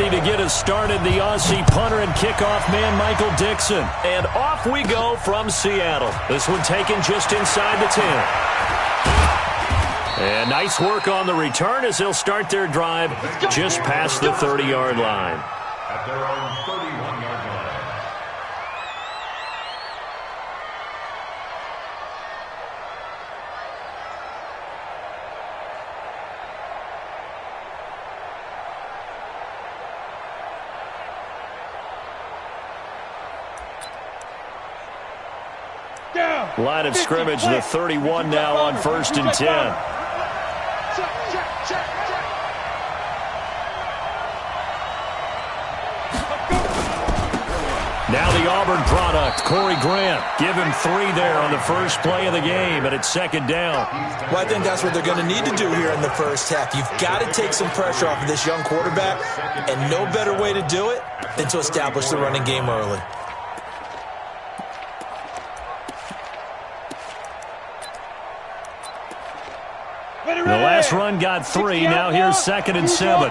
ready to get us started. The Aussie punter and kickoff man, Michael Dixon. And off we go from Seattle. This one taken just inside the 10. And nice work on the return as they'll start their drive just past the 30-yard line. At their own 31-yard line. Line of scrimmage, the 31 now on 1st and 10. Now the Auburn product, Corey Grant. Give him 3 there on the first play of the game, and it's 2nd down. Well, I think that's what they're going to need to do here in the first half. You've got to take some pressure off of this young quarterback, and no better way to do it than to establish the running game early. The last run got 3. Now here's 2nd and 7.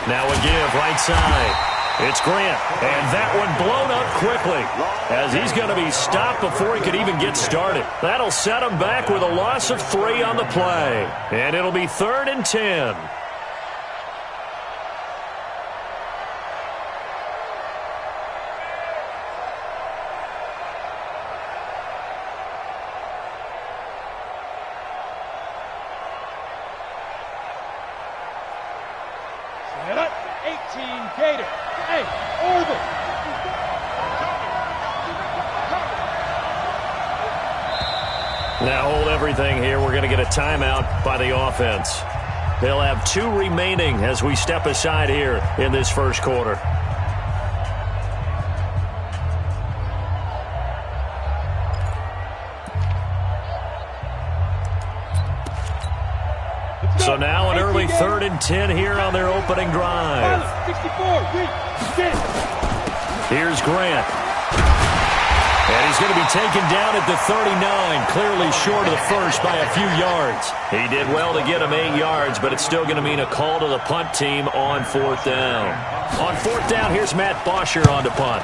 Now a give right side. It's Grant. And that one blown up quickly as he's going to be stopped before he could even get started. That'll set him back with a loss of 3 on the play. And it'll be 3rd and 10. Now hold everything here. We're going to get a timeout by the offense. They'll have 2 remaining as we step aside here in this first quarter. So now an early 3rd and 10 here on their opening drive. Here's Grant. And he's going to be taken down at the 39, clearly short of the first by a few yards. He did well to get him 8 yards, but it's still going to mean a call to the punt team on 4th down. On 4th down, here's Matt Bosher on to punt.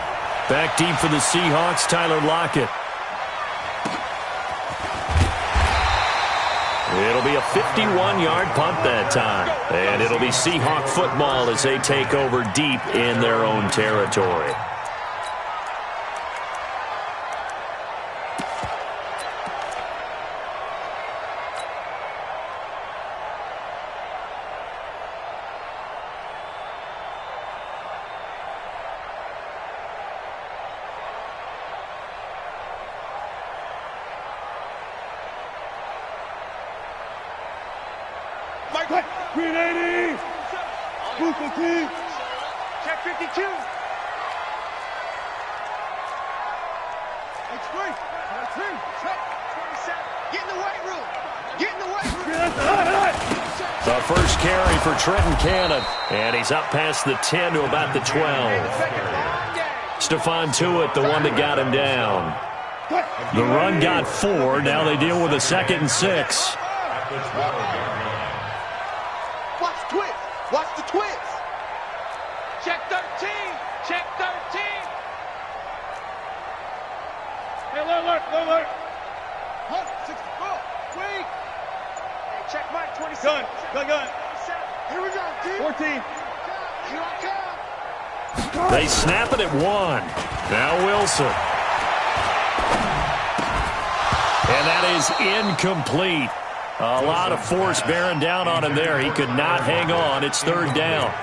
Back deep for the Seahawks, Tyler Lockett. It'll be a 51-yard punt that time. And it'll be Seahawk football as they take over deep in their own territory. Green 80! Blue 15! Check 52! X3! Check 27! Get in the weight room! Get in the weight room! The first carry for Trenton Cannon. And he's up past the 10 to about the 12. Stephon Tuitt, the one that got him down. The run got 4. Now they deal with a 2nd and 6. Watch the twins. Check 13. Check 13. Hey, alert. Hunt, 64. Wait. Hey, check Mike, 27. Gun. Here we go, dude. 14. Here I come. They snap it at 1. Now Wilson. And that is incomplete. A lot of force bearing down on him there. He could not hang on. It's 3rd down.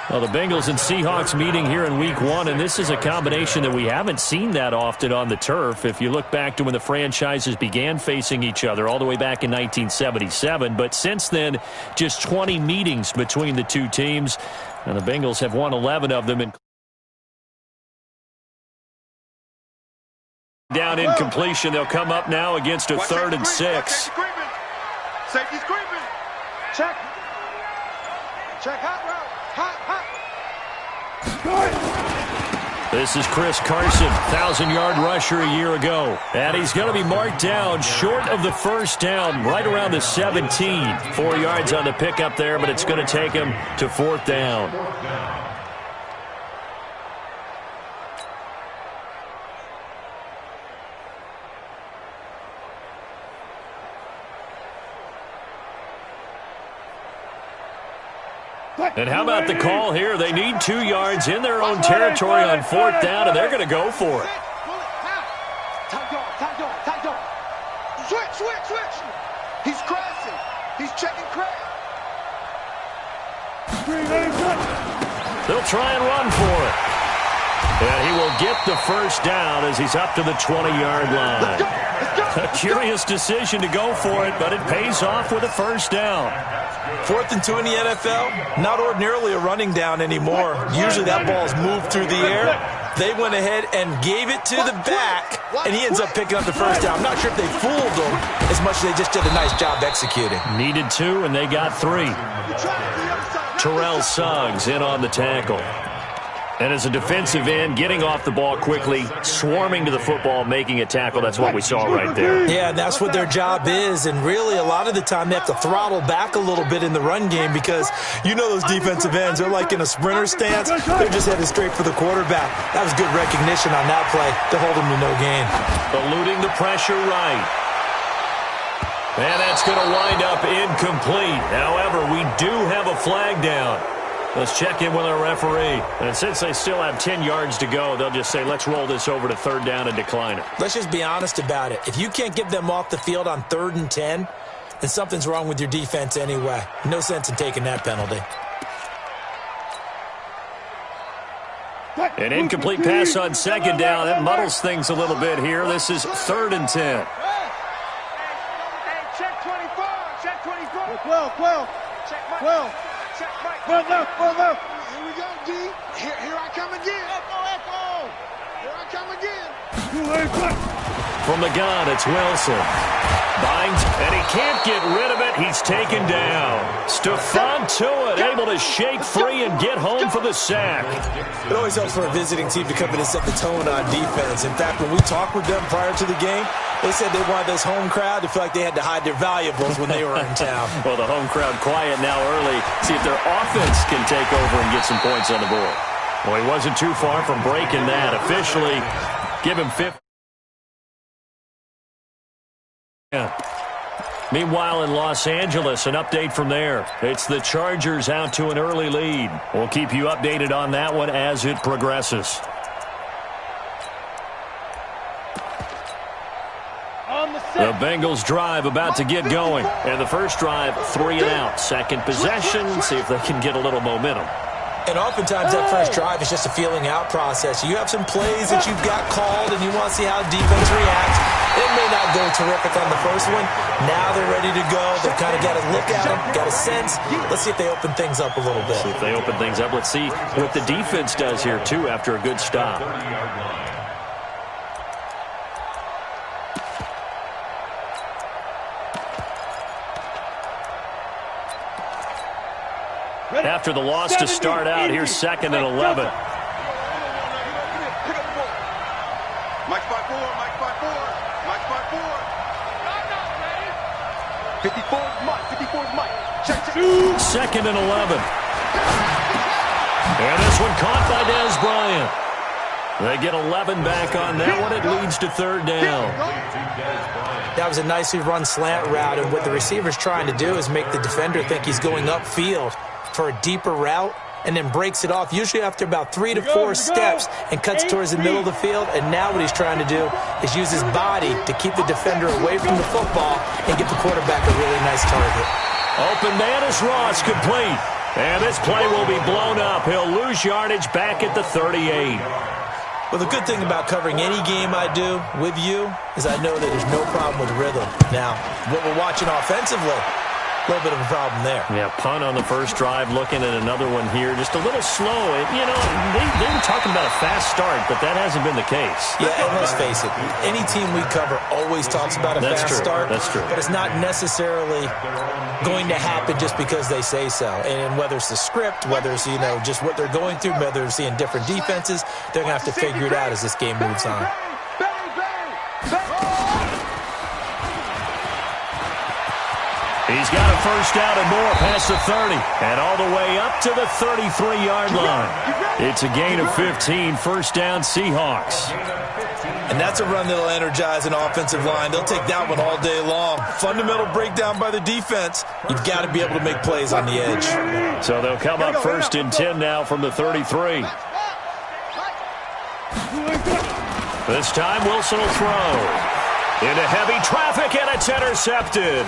Well, the Bengals and Seahawks meeting here in Week 1, and this is a combination that we haven't seen that often on the turf. If you look back to when the franchises began facing each other all the way back in 1977. But since then, just 20 meetings between the two teams. And the Bengals have won 11 of them. Down in completion. They'll come up now against a 3rd and 6. Safety's creeping. Check. Check hot route. Hot. This is Chris Carson, 1,000-yard rusher a year ago. And he's going to be marked down short of the first down, right around the 17. 4 yards on the pickup there, but it's going to take him to 4th down. And how about the call here? They need 2 yards in their own territory on 4th down, and they're going to go for it. Switch. He's crashing. He's checking crash. They'll try and run for it. And he will get the first down as he's up to the 20-yard line. A curious decision to go for it, but it pays off with a first down. 4th and 2 in the NFL, not ordinarily a running down anymore. Usually that ball's moved through the air. They went ahead and gave it to the back, and he ends up picking up the first down. I'm not sure if they fooled him as much as they just did a nice job executing. Needed 2, and they got 3. Terrell Suggs in on the tackle. And as a defensive end, getting off the ball quickly, swarming to the football, making a tackle, that's what we saw right there. Yeah, that's what their job is, and really a lot of the time they have to throttle back a little bit in the run game because you know those defensive ends, they're like in a sprinter stance. They're just headed straight for the quarterback. That was good recognition on that play to hold him to no gain. Eluding the pressure right. And that's going to wind up incomplete. However, we do have a flag down. Let's check in with our referee. And since they still have 10 yards to go, they'll just say, let's roll this over to 3rd down and decline it. Let's just be honest about it. If you can't get them off the field on 3rd and 10, then something's wrong with your defense anyway. No sense in taking that penalty. An incomplete pass on 2nd down. That muddles things a little bit here. This is 3rd and 10. Hey, check 24. Check 24. 12. Check Mike. 12. Check Mike. 12 left. Here we go, D. Here I come again. Echo. Here I come again. From the gun, it's Wilson. Binds, and he can't get rid of it. He's taken down. Stephon Tuitt able to shake free and get home for the sack. It always helps for a visiting team to come in and set the tone on defense. In fact, when we talked with them prior to the game, they said they wanted this home crowd to feel like they had to hide their valuables when they were in town. Well, the home crowd quiet now early. See if their offense can take over and get some points on the board. Well, he wasn't too far from breaking that. Officially, give him 50. Yeah. Meanwhile, in Los Angeles, an update from there. It's the Chargers out to an early lead. We'll keep you updated on that one as it progresses. The Bengals drive about to get going. And the first drive, 3 and out. Second possession, see if they can get a little momentum. And oftentimes that first drive is just a feeling out process. You have some plays that you've got called and you want to see how defense reacts. It may not go terrific on the first one. Now they're ready to go. They've kind of got to look at them, got a sense. Let's see if they open things up a little bit. See if they open things up. Let's see what the defense does here, too, after a good stop. After the loss to start out, here's 2nd and 11. Mike 5-4. Mike 5-4. 54 is Mike. 54 is Mike. Check. 2nd and 11. And this one caught by Dez Bryant. They get 11 back on that one. It leads to 3rd down. That was a nicely run slant route, and what the receiver's trying to do is make the defender think he's going upfield for a deeper route, and then breaks it off, usually after about 3 to 4 steps, and cuts towards the middle of the field. And now what he's trying to do is use his body to keep the defender away from the football and get the quarterback a really nice target. Open man is Ross, complete. And this play will be blown up. He'll lose yardage back at the 38. Well, the good thing about covering any game I do with you is I know that there's no problem with rhythm. Now, what we're watching offensively, little bit of a problem there. Yeah, punt on the first drive, looking at another one here. Just a little slow. You know, they were talking about a fast start, but that hasn't been the case. Yeah, and let's face it, any team we cover always talks about a fast start. That's true. But it's not necessarily going to happen just because they say so. And whether it's the script, whether it's, you know, just what they're going through, whether they're seeing different defenses, they're going to have to figure it out as this game moves on. He's got a first down and more past the 30 and all the way up to the 33-yard line. It's a gain of 15, first down Seahawks. And that's a run that'll energize an offensive line. They'll take that one all day long. Fundamental breakdown by the defense. You've got to be able to make plays on the edge. So they'll come up first and 10 now from the 33. This time Wilson will throw. Into heavy traffic, and it's intercepted.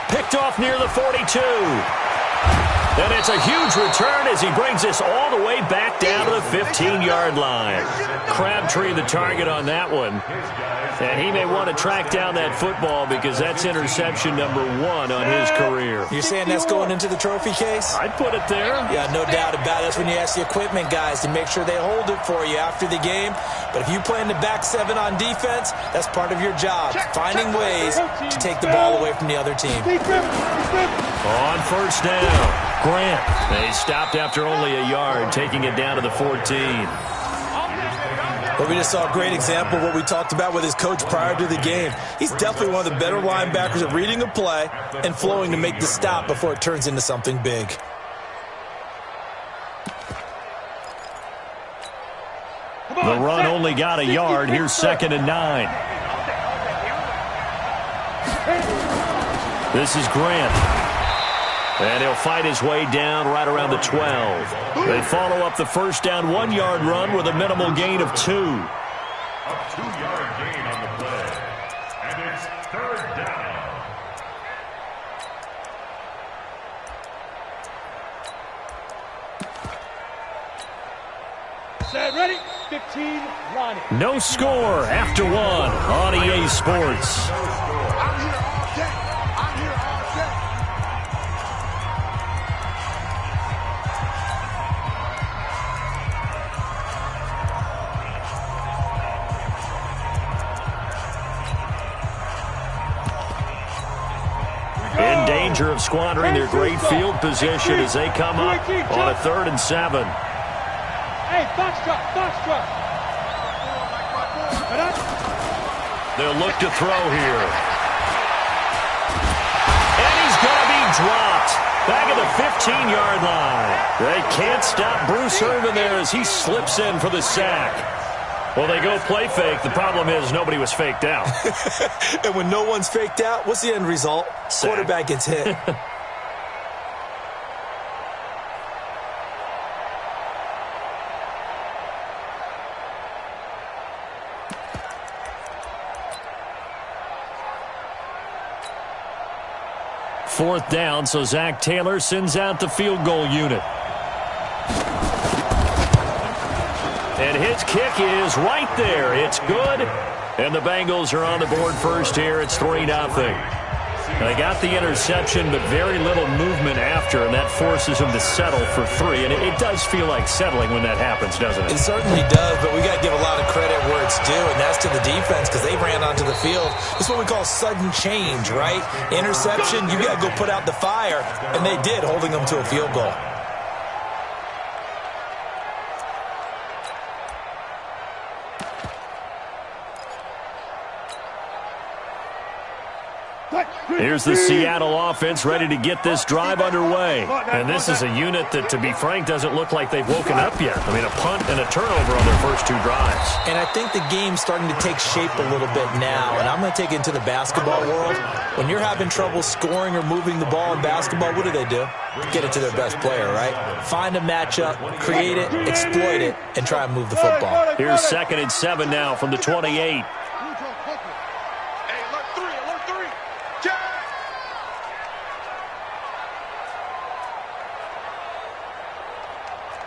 Picked off near the 42. And it's a huge return as he brings this all the way back down to the 15-yard line. Crabtree the target on that one. And he may want to track down that football because that's interception number 1 on his career. You're saying that's going into the trophy case? I'd put it there. Yeah, no doubt about it. That's when you ask the equipment guys to make sure they hold it for you after the game. But if you play in the back 7 on defense, that's part of your job, finding ways to take the ball away from the other team. On first down, Grant. They stopped after only a yard, taking it down to the 14. Well, we just saw a great example of what we talked about with his coach prior to the game. He's definitely one of the better linebackers at reading a play and flowing to make the stop before it turns into something big. The run only got a yard. Here's 2nd and 9. This is Grant. And he'll fight his way down right around the 12. They follow up the first down 1-yard run with a minimal gain of 2. A 2-yard gain on the play. And it's 3rd down. Set, ready, 15, line. No score after 1 on EA Sports. I'm here all day. I'm here all day. In danger of squandering their great field position as they come up on a 3rd and 7. Hey, foxtrot, foxtrot. They'll look to throw here. And he's going to be dropped back at the 15-yard line. They can't stop Bruce Irvin there as he slips in for the sack. Well, they go play fake. The problem is nobody was faked out. And when no one's faked out, what's the end result? Sack. Quarterback gets hit. Fourth down, so Zach Taylor sends out the field goal unit. And his kick is right there. It's good. And the Bengals are on the board first here. It's 3-0. They got the interception, but very little movement after, and that forces them to settle for 3. And it does feel like settling when that happens, doesn't it? It certainly does, but we got to give a lot of credit where it's due, and that's to the defense because they ran onto the field. It's what we call sudden change, right? Interception, you got to go put out the fire, and they did, holding them to a field goal. Here's the Seattle offense ready to get this drive underway. And this is a unit that, to be frank, doesn't look like they've woken up yet. I mean, a punt and a turnover on their first 2 drives. And I think the game's starting to take shape a little bit now. And I'm going to take it into the basketball world. When you're having trouble scoring or moving the ball in basketball, what do? Get it to their best player, right? Find a matchup, create it, exploit it, and try and move the football. Here's 2nd and 7 now from the 28.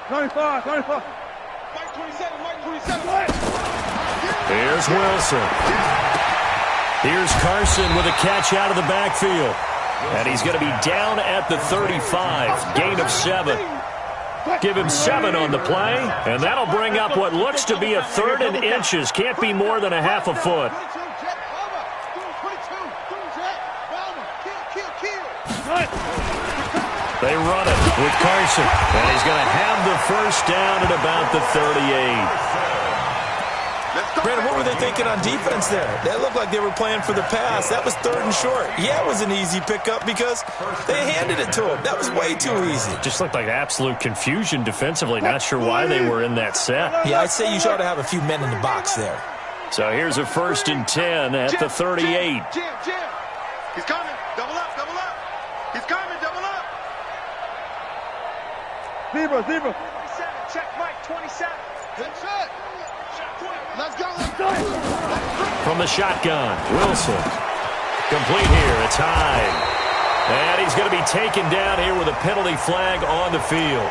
25. Mike 27, Mike 27. Here's Wilson. Here's Carson with a catch out of the backfield. And he's going to be down at the 35. Gain of 7. Give him 7 on the play, and that'll bring up what looks to be a 3rd and inches. Can't be more than a half a foot. They run it with Carson, and he's going to have the first down at about the 38. Brandon, what were they thinking on defense there? That looked like they were playing for the pass. That was 3rd and short. Yeah, it was an easy pickup because they handed it to him. That was way too easy. Just looked like absolute confusion defensively. Not sure why they were in that set. Yeah, I'd say you ought to have a few men in the box there. So here's a 1st and 10 at the 38. Jim. He's coming. Double up. He's coming. Double up. Zebra. 27. Check Mike. 27. Good set. Let's go. From the shotgun, Wilson. Complete here. It's high. And he's going to be taken down here with a penalty flag on the field.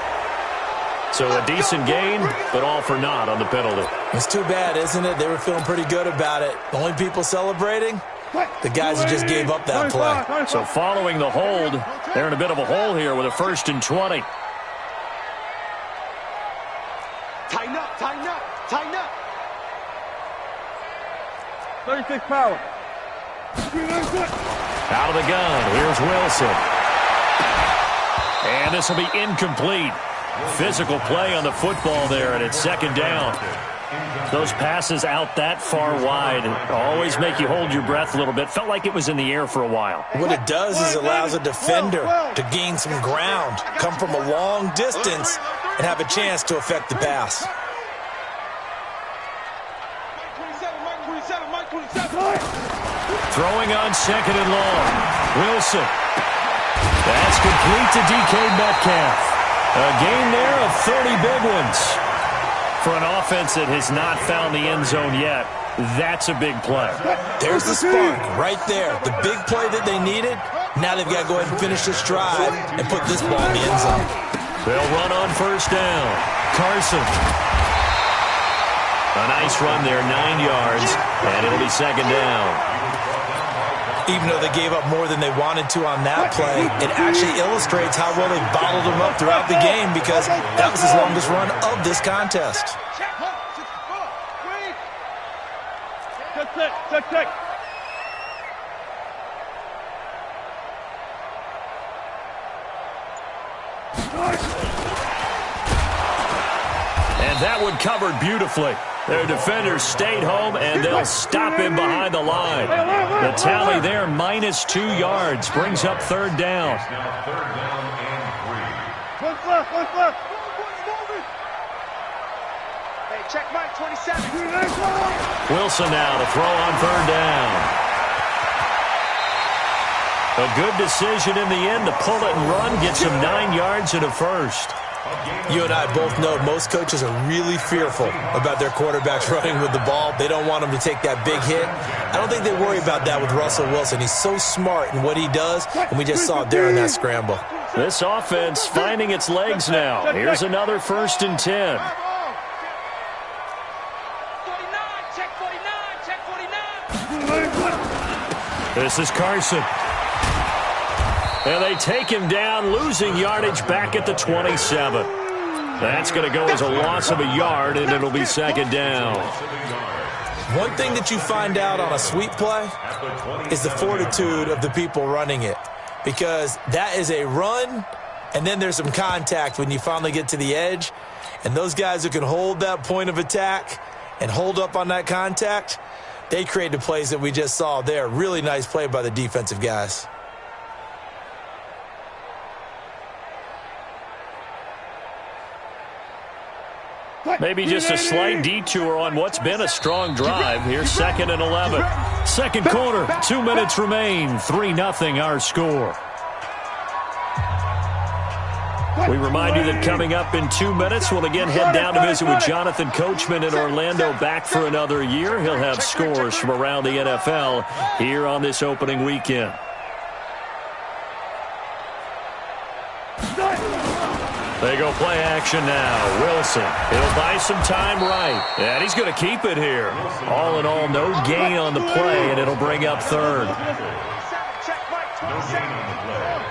So a decent gain, but all for naught on the penalty. It's too bad, isn't it? They were feeling pretty good about it. The only people celebrating, the guys who just gave up that play. So following the hold, they're in a bit of a hole here with a 1st and 20. Tighten up. 36 power. Out of the gun, here's Wilson. And this will be incomplete. Physical play on the football there, and it's 2nd down. Those passes out that far wide always make you hold your breath a little bit. Felt like it was in the air for a while. What it does is it allows a defender to gain some ground, come from a long distance, and have a chance to affect the pass. Throwing on 2nd and long. Wilson. That's complete to DK Metcalf. A gain there of 30 big ones. For an offense that has not found the end zone yet, that's a big play. There's the spark right there. The big play that they needed. Now they've got to go ahead and finish this drive and put this ball in the end zone. They'll run on 1st down. Carson. A nice run there, 9 yards, and it'll be 2nd down. Even though they gave up more than they wanted to on that play, it actually illustrates how well they bottled them up throughout the game because that was his longest run of this contest. Check. And that one covered beautifully. Their defenders stayed home, and they'll stop him behind the line. The tally there, -2 yards, brings up 3rd down. Now 3rd down and 3. What's left? Hey, check Mike. 27. Wilson now to throw on 3rd down. A good decision in the end to pull it and run, gets him 9 yards and a 1st. You and I both know most coaches are really fearful about their quarterbacks running with the ball. They don't want them to take that big hit. I don't think they worry about that with Russell Wilson. He's so smart in what he does, and we just saw it there in that scramble. This offense finding its legs now. Here's another 1st and 10. 49. Check 49. This is Carson. And they take him down, losing yardage back at the 27. That's going to go as a loss of a yard, and it'll be 2nd down. One thing that you find out on a sweep play is the fortitude of the people running it. Because that is a run, and then there's some contact when you finally get to the edge. And those guys who can hold that point of attack and hold up on that contact, they create the plays that we just saw there. Really nice play by the defensive guys. Maybe just a slight detour on what's been a strong drive. Here's 2nd and 11. 2nd quarter, 2 minutes remain. 3-0 our score. We remind you that coming up in 2 minutes, we'll again head down to visit with Jonathan Coachman in Orlando, back for another year. He'll have scores from around the NFL here on this opening weekend. They go play action now. Wilson, he'll buy some time right. And he's going to keep it here. All in all, no gain on the play, and it'll bring up 3rd. No gain on the play.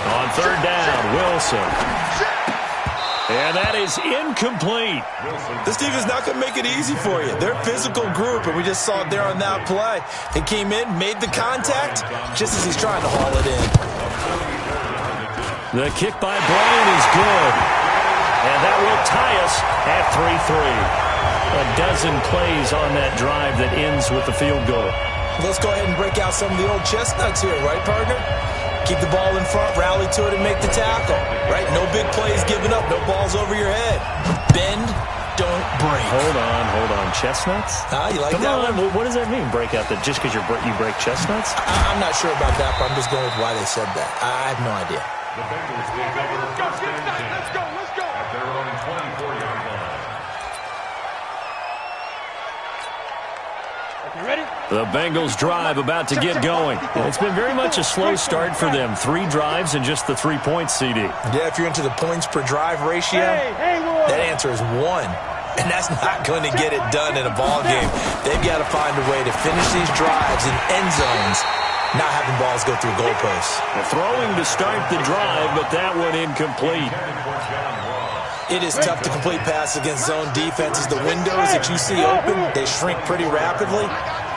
On third down, Wilson. And that is incomplete. This defense is not going to make it easy for you. They're a physical group, and we just saw it there on that play. He came in, made the contact, just as he's trying to haul it in. The kick by Bryant is good. And that will tie us at 3-3. A dozen plays on that drive that ends with the field goal. Let's go ahead and break out some of the old chestnuts here, right, partner? Keep the ball in front, rally to it, and make the tackle, right? No big plays given up, no balls over your head. Bend, don't break. Hold on. Chestnuts? You like Come that on. one? What does that mean, break out? That just because you break chestnuts? I'm not sure about that, but I'm just going with why they said that. I have no idea. The Bengals take over first and 10. Let's go. At their own 24-yard line. Ready? The Bengals drive about to get going. It's been very much a slow start for them. 3 drives and just the 3 points, CD. Yeah, if you're into the points per drive ratio, that answer is 1. And that's not going to get it done in a ball game. They've got to find a way to finish these drives in end zones, not having balls go through goalposts. Throwing to start the drive, but that one incomplete. It is tough to complete passes against zone defenses. The windows that you see open, they shrink pretty rapidly.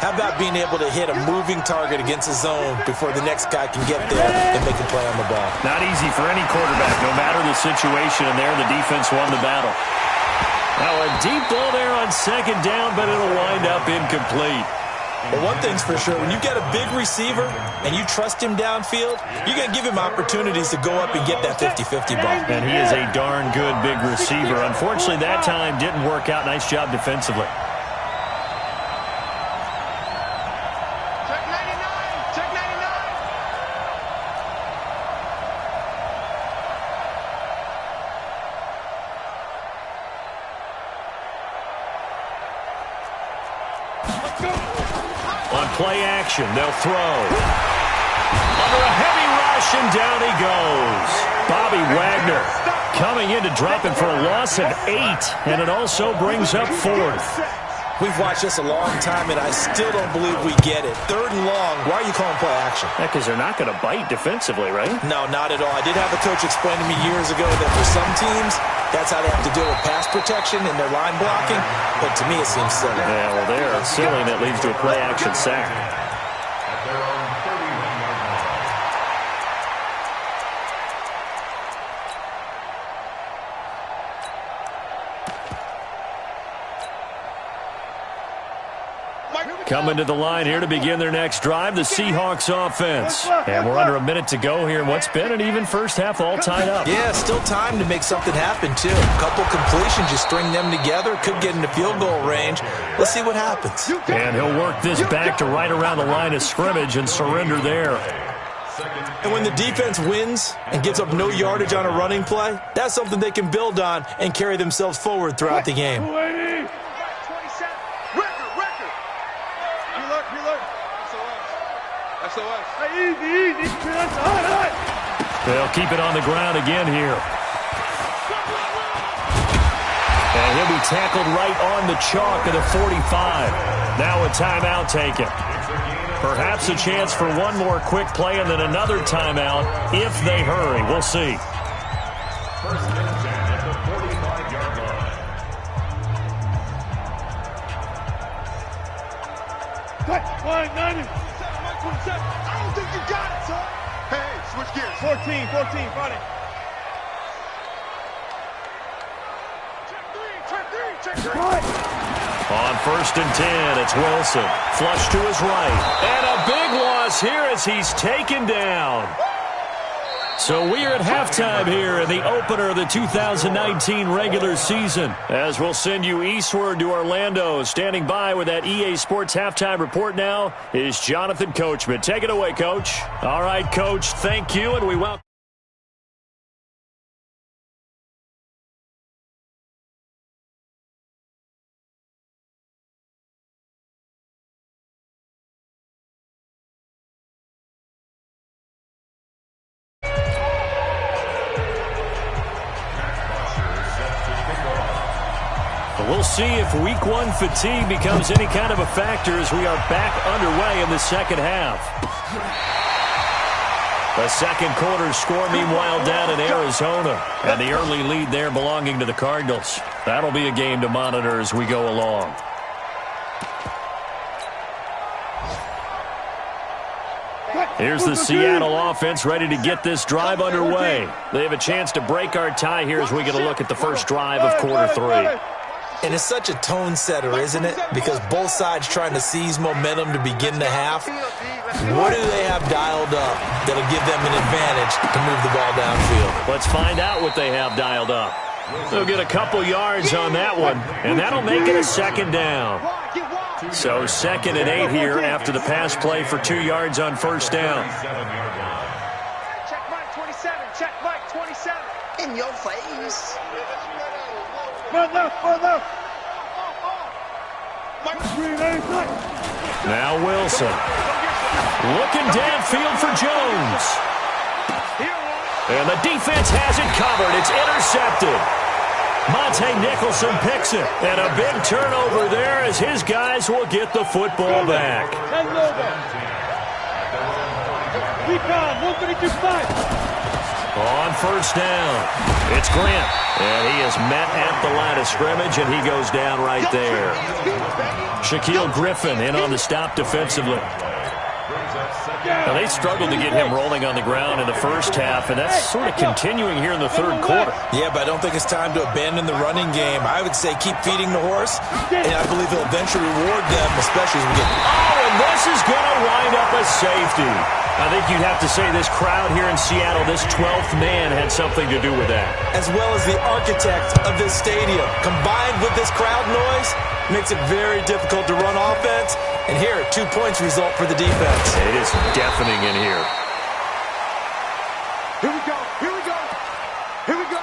How about being able to hit a moving target against a zone before the next guy can get there and make a play on the ball? Not easy for any quarterback, no matter the situation, and there the defense won the battle. Now a deep ball there on second down, but it'll wind up incomplete. But one thing's for sure, when you get a big receiver and you trust him downfield, you're going to give him opportunities to go up and get that 50-50 ball. And he is a darn good big receiver. Unfortunately, that time didn't work out. Nice job defensively. Check 99. Check 99. On play action, they'll throw. Under a heavy rush, and down he goes. Bobby Wagner coming in to drop him for a loss of 8, and it also brings up 4th. We've watched this a long time, and I still don't believe we get it. 3rd and long, why are you calling play action? Because they're not going to bite defensively, right? No, not at all. I did have a coach explain to me years ago that for some teams, that's how they have to deal with pass protection and their line blocking. But to me, it seems silly. Yeah, well, they're silly, and it leads to a play action sack. At their own 31-yard line. Coming to the line here to begin their next drive, the Seahawks offense. And we're under a minute to go here in what's been an even first half, all tied up. Yeah, still time to make something happen, too. A couple completions, just string them together, could get into field goal range. Let's see what happens. And he'll work this back to right around the line of scrimmage and surrender there. And when the defense wins and gives up no yardage on a running play, that's something they can build on and carry themselves forward throughout the game. 27. Record. Reload. SOS. Hey, easy. They'll keep it on the ground again here. And he'll be tackled right on the chalk of the 45. Now a timeout taken. Perhaps a chance for one more quick play and then another timeout if they hurry. We'll see. First and 10 at the 45-yard line. Cut. 90. I don't think you got it, son. Hey, switch gears. 14, fight it. Check three. On first and 10, it's Wilson. Flush to his right. And a big loss here as he's taken down. So we are at halftime here in the opener of the 2019 regular season. As we'll send you eastward to Orlando. Standing by with that EA Sports halftime report now is Jonathan Coachman. Take it away, Coach. All right, Coach, thank you, and we welcome. We'll see if Week 1 fatigue becomes any kind of a factor as we are back underway in the second half. The second quarter score, meanwhile, down in Arizona. And the early lead there belonging to the Cardinals. That'll be a game to monitor as we go along. Here's the Seattle offense ready to get this drive underway. They have a chance to break our tie here as we get a look at the first drive of quarter 3. And it's such a tone setter, isn't it? Because both sides trying to seize momentum to begin the half. What do they have dialed up that'll give them an advantage to move the ball downfield? Let's find out what they have dialed up. They'll get a couple yards on that one, and that'll make it a second down. So 2nd and 8 here after the pass play for 2 yards on first down. Check Mike 27. Check Mike 27. In your face. Run left, run left. Now Wilson. Looking downfield for Jones. And the defense has it covered. It's intercepted. Monte Nicholson picks it. And a big turnover there as his guys will get the football back. On first down, it's Grant. And he is met at the line of scrimmage, and he goes down right there. Shaquille Griffin in on the stop defensively. Now, they struggled to get him rolling on the ground in the first half, and that's sort of continuing here in the third quarter. Yeah, but I don't think it's time to abandon the running game. I would say keep feeding the horse, and I believe he'll eventually reward them, especially as we get... Oh, and this is going to wind up a safety. I think you'd have to say this crowd here in Seattle, this 12th man had something to do with that. As well as the architect of this stadium. Combined with this crowd noise, makes it very difficult to run offense. And here, 2 points result for the defense. It is deafening in here. Here we go. Here we go. Here we go.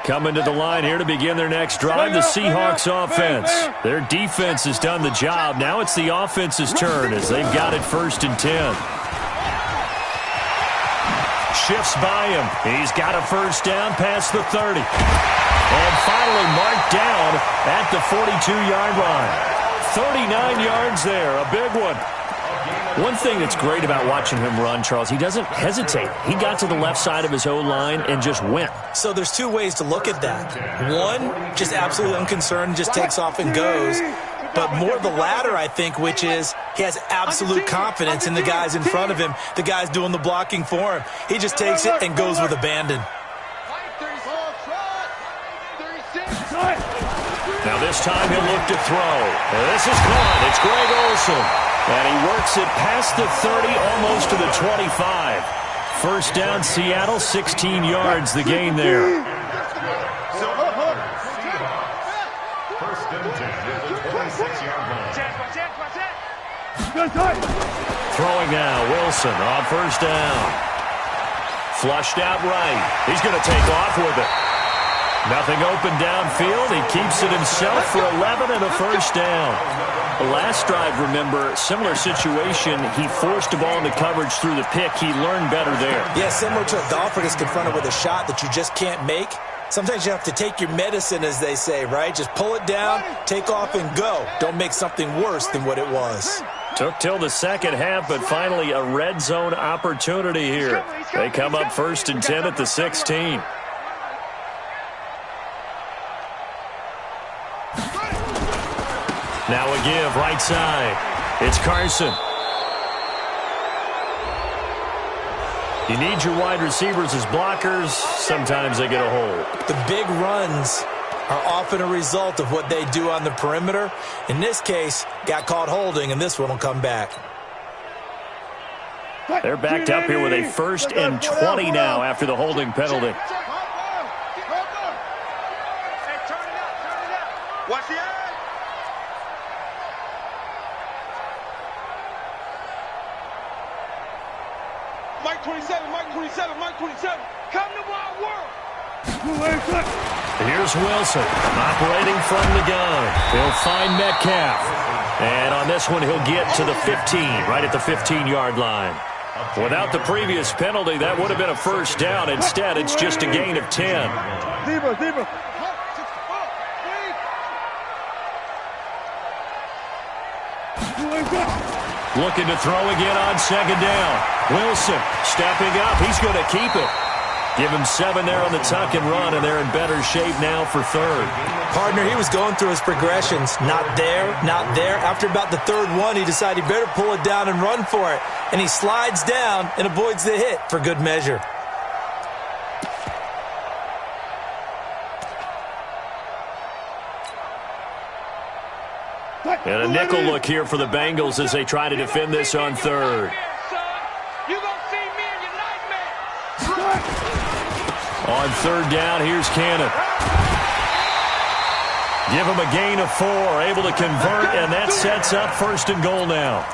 Coming to the line here to begin their next drive, the Seahawks offense. Their defense has done the job. Now it's the offense's turn as they've got it 1st and 10. Shifts by him. He's got a first down past the 30. And finally marked down at the 42-yard line. 39 yards there, a big one. One thing that's great about watching him run, Charles, he doesn't hesitate. He got to the left side of his O-line and just went. So there's 2 ways to look at that. One, just absolutely unconcerned, just takes off and goes. But more the latter, I think, which is he has absolute confidence in the guys in front of him, the guys doing the blocking for him. He just takes it and goes with abandon. Now this time he'll look to throw. And this is caught. It's Greg Olsen. And he works it past the 30, almost to the 25. First down, Seattle, 16 yards, the gain there. First and 10 at the 26-yard line. Throwing now, Wilson on first down. Flushed out right. He's going to take off with it. Nothing open downfield. He keeps it himself for 11 and a first down. The last drive, remember, similar situation. He forced the ball into coverage through the pick. He learned better there. Yeah, similar to a golfer that's confronted with a shot that you just can't make. Sometimes you have to take your medicine, as they say, right? Just pull it down, take off, and go. Don't make something worse than what it was. Took till the second half, but finally a red zone opportunity here. They come up 1st and 10 at the 16. Now a give, right side. It's Carson. You need your wide receivers as blockers. Sometimes they get a hold. The big runs are often a result of what they do on the perimeter. In this case, got caught holding, and this one will come back. They're backed up here with a 1st and 20 now after the holding penalty. Watch the edge. Mike 27, Mike 27, Mike 27. Come to my world. Here's Wilson operating from the gun. He'll find Metcalf. And on this one, he'll get to the 15, right at the 15-yard line. Without the previous penalty, that would have been a first down. Instead, it's just a gain of 10. Looking to throw again on second down. Wilson stepping up. He's going to keep it. Give him 7 there on the tuck and run, and they're in better shape now for third. Partner, he was going through his progressions. Not there, not there. After about the third one, he decided he better pull it down and run for it. And he slides down and avoids the hit for good measure. And a nickel look here for the Bengals as they try to defend this on third. On third down, here's Cannon. Give him a gain of 4, able to convert, and that sets up first and goal now.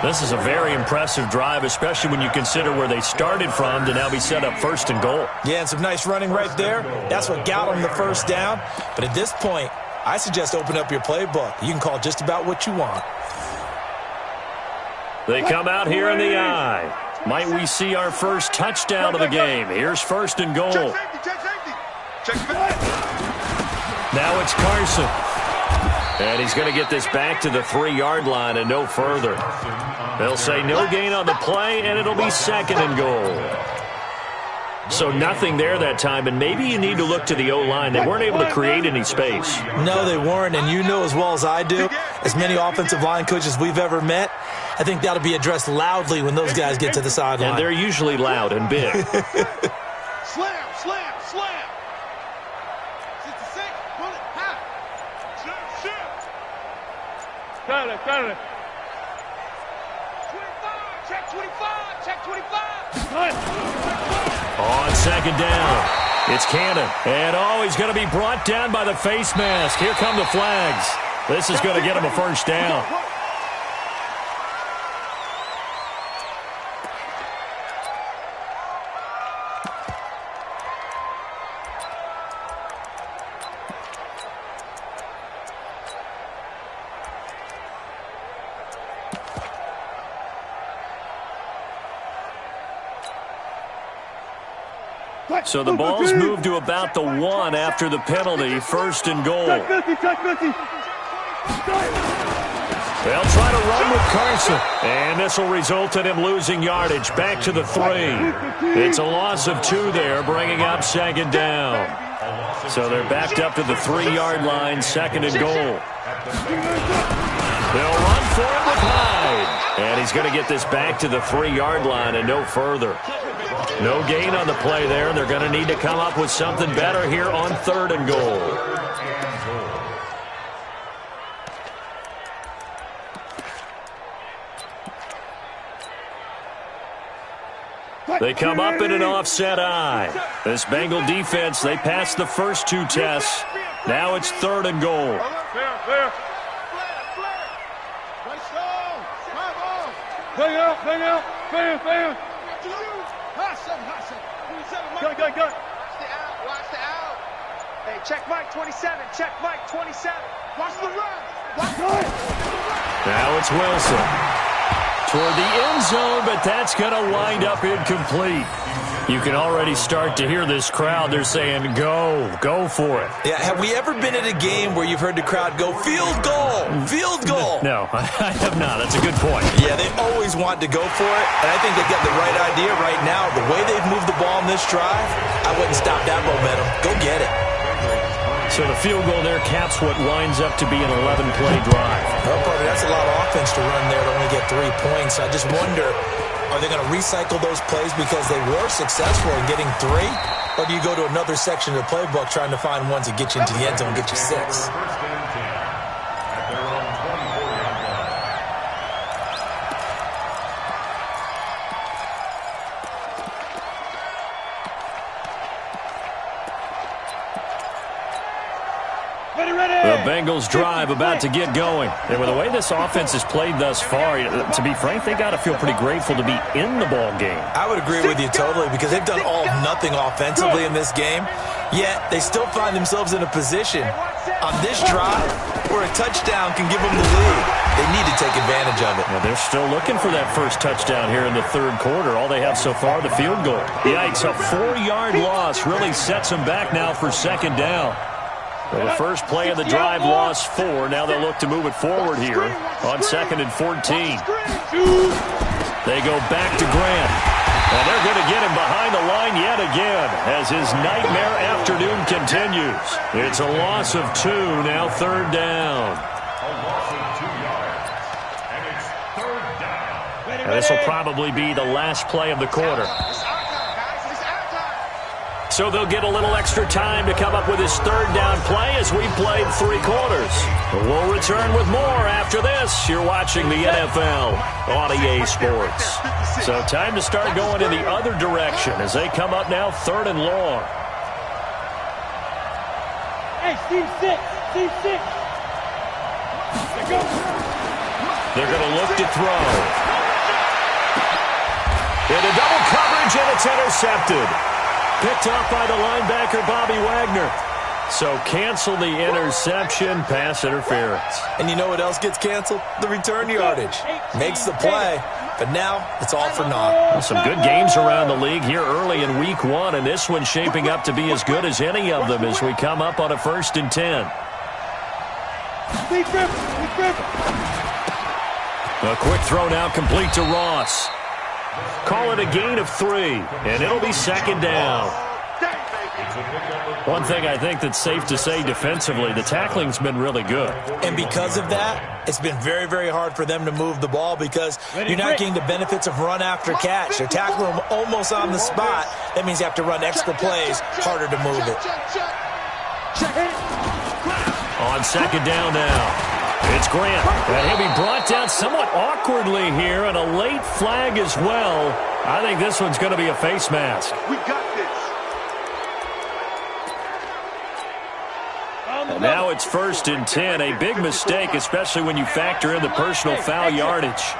This is a very impressive drive, especially when you consider where they started from to now be set up first and goal. Yeah, and some nice running right there. That's what got them the first down. But at this point, I suggest open up your playbook. You can call just about what you want. They come out here in the eye. Might we see our first touchdown of the game? Here's first and goal. Now it's Carson. And he's going to get this back to the 3-yard line and no further. They'll say no gain on the play, and it'll be second and goal. So nothing there that time, and maybe you need to look to the O-line. They weren't able to create any space. No, they weren't, and you know as well as I do, as many offensive line coaches we've ever met, I think that'll be addressed loudly when those guys get to the sideline. And they're usually loud and big. Slam, slam, slam. 66, pull it, high. Shit. Got it. 25, check 25, check 25. On second down, it's Cannon. And, he's going to be brought down by the face mask. Here come the flags. This is going to get him a first down. So the ball's moved to about the 1 after the penalty, first and goal. They'll try to run with Carson. And this will result in him losing yardage back to the 3. It's a loss of 2 there, bringing up second down. So they're backed up to the 3-yard line, second and goal. They'll run for it with Hyde. And he's going to get this back to the 3-yard line and no further. No gain on the play there. They're going to need to come up with something better here on third and goal. They come up in an offset eye. This Bengal defense, they passed the first 2 tests. Now it's third and goal. Hang out. Fan. Go. Watch the out. Hey, check Mike 27. Check Mike 27. Watch the run. Now it's Wilson. Toward the end zone, but that's going to wind up incomplete. You can already start to hear this crowd. They're saying, go for it. Yeah, have we ever been at a game where you've heard the crowd go, field goal? No, I have not. That's a good point. Yeah, they always want to go for it, and I think they've got the right idea right now. The way they've moved the ball in this drive, I wouldn't stop that momentum. Go get it. So the field goal there caps what winds up to be an 11-play drive. Well, partner, that's a lot of offense to run there to only get 3 points. I just wonder, are they going to recycle those plays because they were successful in getting 3? Or do you go to another section of the playbook trying to find ones that get you into the end zone and get you 6? The Bengals drive about to get going. And with the way this offense has played thus far, to be frank, they got to feel pretty grateful to be in the ball game. I would agree with you totally because they've done all nothing offensively in this game. Yet they still find themselves in a position on this drive where a touchdown can give them the lead. They need to take advantage of it. Well, they're still looking for that first touchdown here in the third quarter. All they have so far, the field goal. Yikes, a 4-yard loss really sets them back now for second down. Well, the first play of the drive lost 4. Now they'll look to move it forward here on 2nd and 14. They go back to Grant. And they're going to get him behind the line yet again as his nightmare afternoon continues. It's a loss of 2, now third down. A loss of 2 yards. And it's third down. And this will probably be the last play of the quarter. So they'll get a little extra time to come up with his third down play as we've played 3 quarters. We'll return with more after this. You're watching the NFL on EA Sports. So time to start going in the other direction as they come up now 3rd and long. Hey, Steve 6. Steve 6. They're going to look to throw. Into double coverage, and it's intercepted. Picked off by the linebacker, Bobby Wagner. So cancel the interception, pass interference. And you know what else gets canceled? The return yardage. Makes the play, but now it's all for naught. Well, some good games around the league here early in week 1, and this one's shaping up to be as good as any of them as we come up on a 1st and 10. A quick throw now complete to Ross. Call it a gain of 3, and it'll be 2nd down. One thing I think that's safe to say defensively, the tackling's been really good. And because of that, it's been very, very hard for them to move the ball because you're not getting the benefits of run after catch. They're tackling them almost on the spot. That means you have to run extra plays, harder to move it. On 2nd down now. It's Grant, and he'll be brought down somewhat awkwardly here, and a late flag as well. I think this one's going to be a face mask. We got this. And now it's 1st and 10, a big mistake, especially when you factor in the personal foul yardage.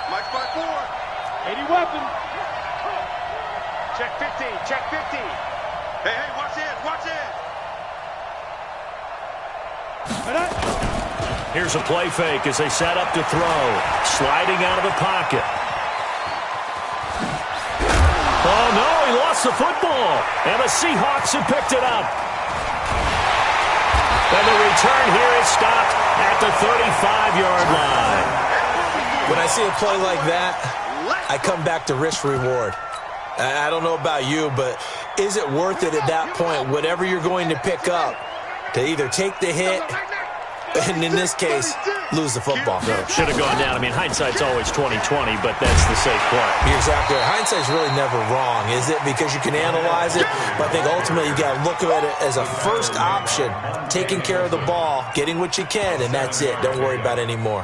Mike 5-4. 80 weapon. Check 15. Check 15. Hey, watch it. Watch it. Here's a play fake as they set up to throw. Sliding out of the pocket. Oh, no, he lost the football. And the Seahawks have picked it up. And the return here is stopped at the 35-yard line. When I see a play like that, I come back to risk-reward. I don't know about you, but is it worth it at that point, whatever you're going to pick up, to either take the hit and, in this case, lose the football? No, should have gone down. I mean, hindsight's always 20/20, but that's the safe play. You're exactly right. Hindsight's really never wrong, is it? Because you can analyze it, but I think ultimately you got to look at it as a first option, taking care of the ball, getting what you can, and that's it. Don't worry about it anymore.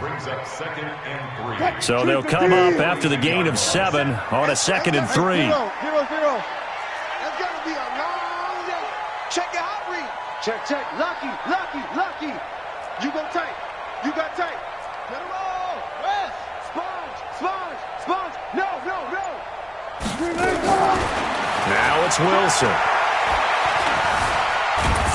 So they'll come up after the gain of 7 on a 2nd and 3. 0-0. That's got to be a long day. Check your hot read. Check. Lucky. You go tight. You got tight. Let it roll. West. Sponge. No. Now it's Wilson.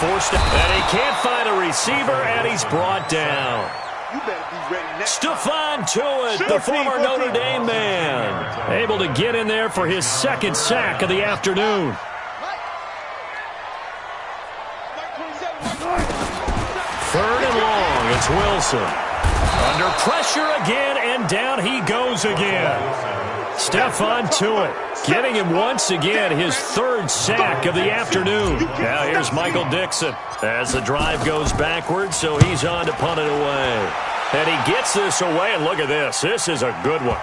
Forced it, and he can't find a receiver, and he's brought down. You better be ready now. Stephon Tuitt, the former Notre Dame man, able to get in there for his 2nd sack of the afternoon. Third and long, it's Wilson. Under pressure again, and down he goes again. Stephon Tuitt getting him once again his 3rd sack of the afternoon. Now here's Michael Dixon as the drive goes backwards, so he's on to punt it away. And he gets this away, and look at this. This is a good one.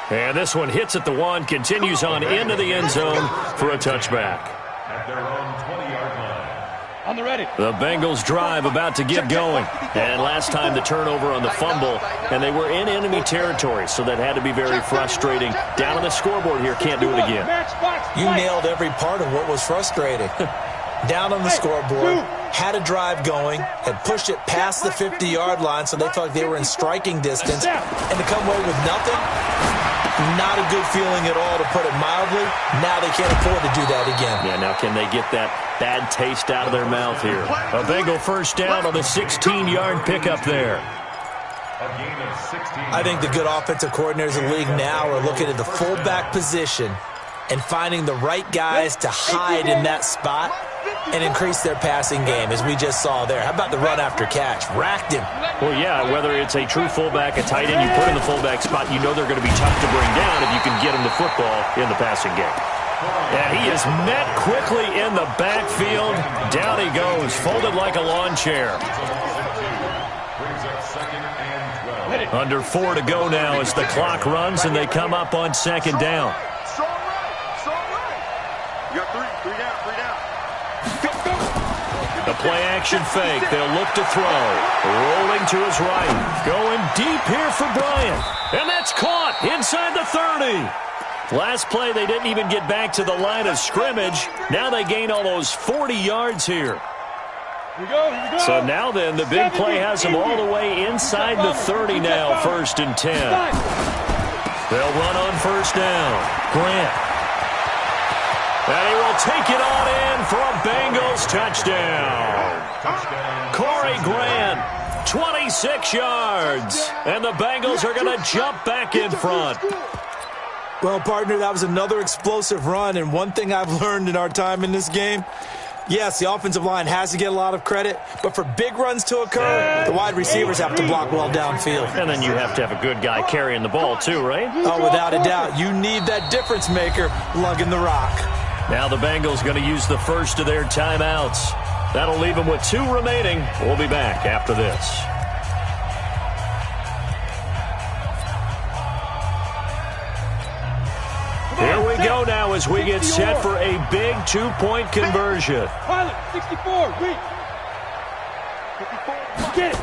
And this one hits at the 1, continues on into the end zone for a touchback. At their own 20-yard line. On the ready. The Bengals drive about to get going. And last time the turnover on the fumble, and they were in enemy territory, so that had to be very frustrating. Down on the scoreboard here, can't do it again. You nailed every part of what was frustrating. Down on the scoreboard, had a drive going, had pushed it past the 50-yard line, so they thought they were in striking distance, and to come away with nothing, Not a good feeling at all, to put it mildly. Now they can't afford to do that again. Yeah, now can they get that bad taste out of their mouth here? A Bengal first down on the 16-yard pickup there. A gain of 16. I think the good offensive coordinators in the league now are looking at the fullback position and finding the right guys to hide in that spot and increase their passing game, as we just saw there. How about the run after catch? Racked him. Well, yeah, whether it's a true fullback, a tight end you put in the fullback spot, you know they're going to be tough to bring down if you can get them the football in the passing game. And he is met quickly in the backfield. Down he goes, folded like a lawn chair. Brings up 2nd and 12. Under 4 to go now as the clock runs and they come up on 2nd down. Strong right. Strong right. You got three down. The play-action fake. They'll look to throw. Rolling to his right. Going deep here for Bryant. And that's caught inside the 30. Last play, they didn't even get back to the line of scrimmage. Now they gain almost 40 yards here. Here we go. So now then, the big play has them all the way inside the 30 now, 1st and 10. They'll run on 1st down. Grant. And he will take it on in for a Bengals touchdown. Corey Grant, 26 yards. And the Bengals are going to jump back in front. Well, partner, that was another explosive run, and one thing I've learned in our time in this game, yes, the offensive line has to get a lot of credit, but for big runs to occur, the wide receivers have to block well downfield. And then you have to have a good guy carrying the ball too, right? Oh, without a doubt. You need that difference maker lugging the rock. Now the Bengals going to use the first of their timeouts. That'll leave them with 2 remaining. We'll be back after this. Here we go now as we get set for a big 2-point conversion. Pilot, 64, reach. Get it.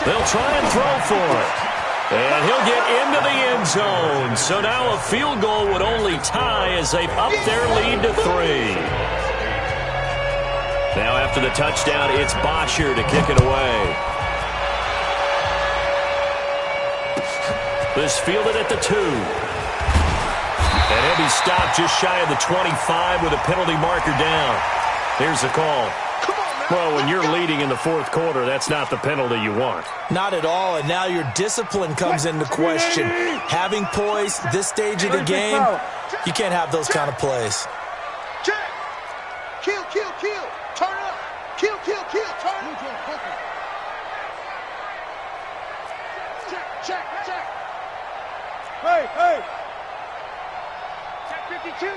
They'll try and throw for it. And he'll get into the end zone. So now a field goal would only tie as they've upped their lead to 3. Now after the touchdown, it's Bosher to kick it away. This fielded at the 2. And he'll be stopped just shy of the 25 with a penalty marker down. Here's the call. Well, when you're leading in the 4th quarter, that's not the penalty you want. Not at all, and now your discipline comes into question. Having poise this stage of the game, you can't have those kind of plays. Check. Kill. Turn up. Kill. Turn up. Check. Hey. Check 52.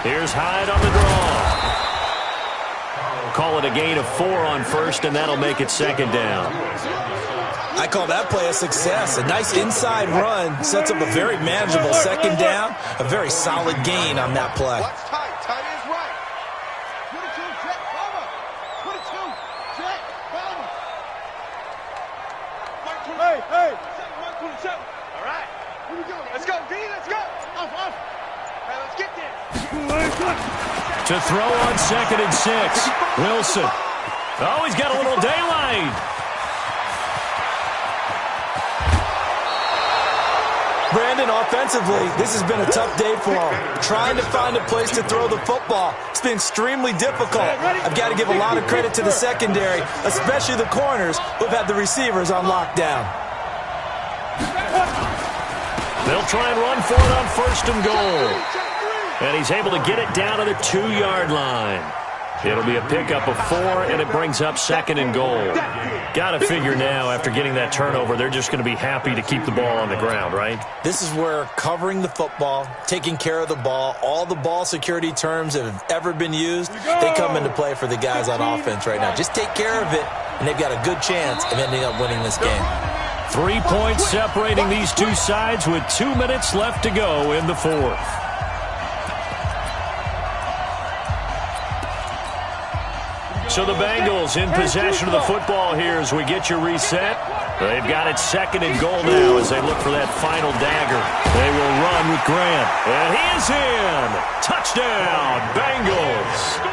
Here's Hyde on the draw. Call it a gain of 4 on 1st, and that'll make it 2nd down. I call that play a success. A nice inside run sets up a very manageable 2nd down. A very solid gain on that play. Watch tight. Tight is right. 22, check, bomber. 22, check, bomber. Hey. 127. All right. Here we go. Let's go, D. Let's go. Off. All right, let's get there. To throw on 2nd and 6. Wilson. Oh, he's got a little daylight. Brandon, offensively, this has been a tough day for him. Trying to find a place to throw the football. It's been extremely difficult. I've got to give a lot of credit to the secondary, especially the corners who've had the receivers on lockdown. They'll try and run for it on 1st and goal. And he's able to get it down to the 2-yard line. It'll be a pickup of 4, and it brings up 2nd and goal. Got to figure now, after getting that turnover, they're just going to be happy to keep the ball on the ground, right? This is where covering the football, taking care of the ball, all the ball security terms that have ever been used, they come into play for the guys on offense right now. Just take care of it, and they've got a good chance of ending up winning this game. 3 points separating these two sides with 2 minutes left to go in the 4th. So the Bengals in possession of the football here as we get you reset. They've got it 2nd and goal now as they look for that final dagger. They will run with Grant. And he is in. Touchdown, Bengals.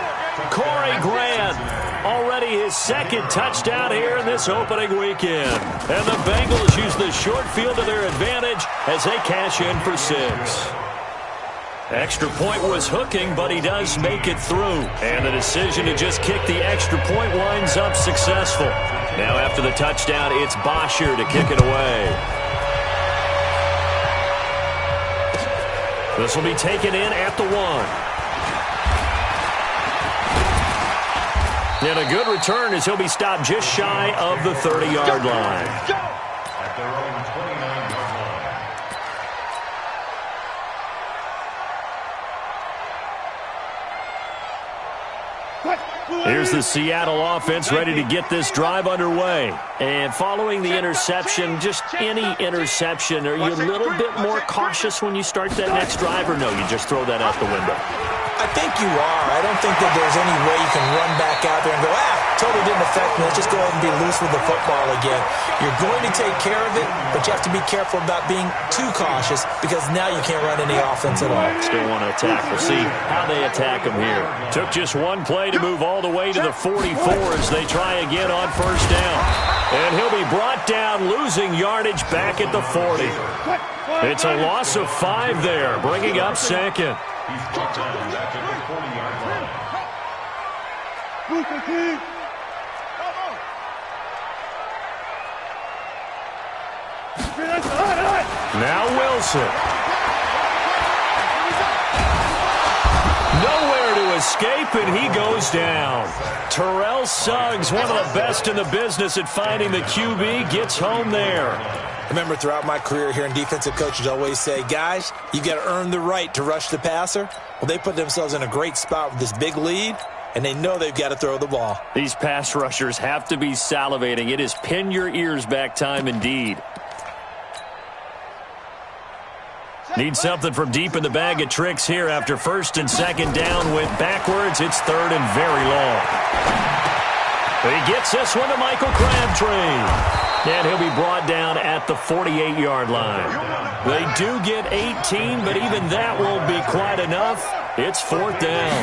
Corey Grant Already his second touchdown here in this opening weekend. And the Bengals use the short field to their advantage as they cash in for 6. Extra point was hooking, but he does make it through. And the decision to just kick the extra point winds up successful. Now after the touchdown, it's Bosher to kick it away. This will be taken in at the 1. And a good return as he'll be stopped just shy of the 30-yard line. At their own 29-yard line. Here's the Seattle offense ready to get this drive underway. And following the interception, just any interception, are you a little bit more cautious when you start that next drive, or no, you just throw that out the window? I think you are. I don't think that there's any way you can run back out there and go, totally didn't affect me. Let's just go ahead and be loose with the football again. You're going to take care of it, but you have to be careful about being too cautious because now you can't run any offense at all. Still want to attack. We'll see how they attack him here. Took just one play to move all the way to the 44 as they try again on first down. And he'll be brought down, losing yardage back at the 40. It's a loss of 5 there, bringing up second. He's brought down back at the 40-yard line. Now Wilson. Nowhere to escape, and he goes down. Terrell Suggs, one of the best in the business at finding the QB, gets home there. I remember throughout my career hearing defensive coaches always say, guys, you got to earn the right to rush the passer. Well, they put themselves in a great spot with this big lead, and they know they've got to throw the ball. These pass rushers have to be salivating. It is pin your ears back time indeed. Need something from deep in the bag of tricks here after first and second down. Went backwards. It's third and very long. He gets this one to Michael Crabtree. And he'll be brought down at the 48-yard line. They do get 18, but even that won't be quite enough. It's fourth down.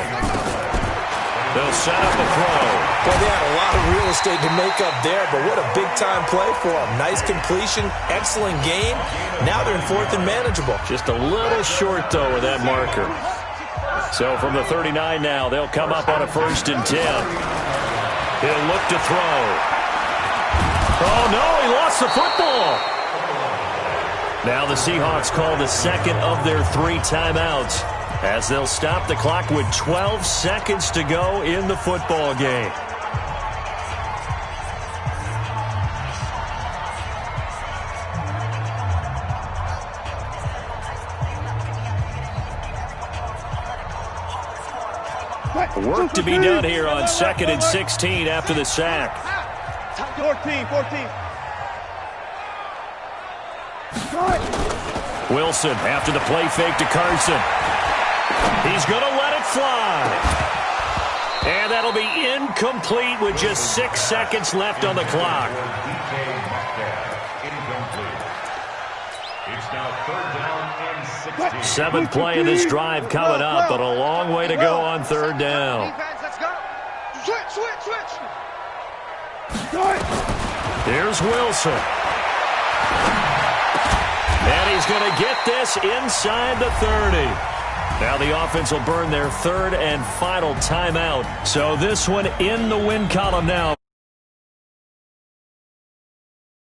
They'll set up a throw. Well, they had a lot of real estate to make up there, but what a big-time play for them. Nice completion, excellent game. Now they're in fourth and manageable. Just a little short, though, with that marker. So from the 39 now, they'll come up on a first and 10. He'll look to throw. Oh, no, he lost the football. Now the Seahawks call the second of their 3 timeouts as they'll stop the clock with 12 seconds to go in the football game. Work to be done here on 2nd and 16 after the sack. 14. Wilson after the play fake to Carson. He's going to let it fly. And that'll be incomplete with just 6 seconds left on the clock. It's now 3rd down and 16. 7th play of this drive coming up, but a long way to go on 3rd down. Let's go. Switch. Here's Wilson. And he's going to get this inside the 30. Now the offense will burn their 3rd and final timeout. So this one in the win column now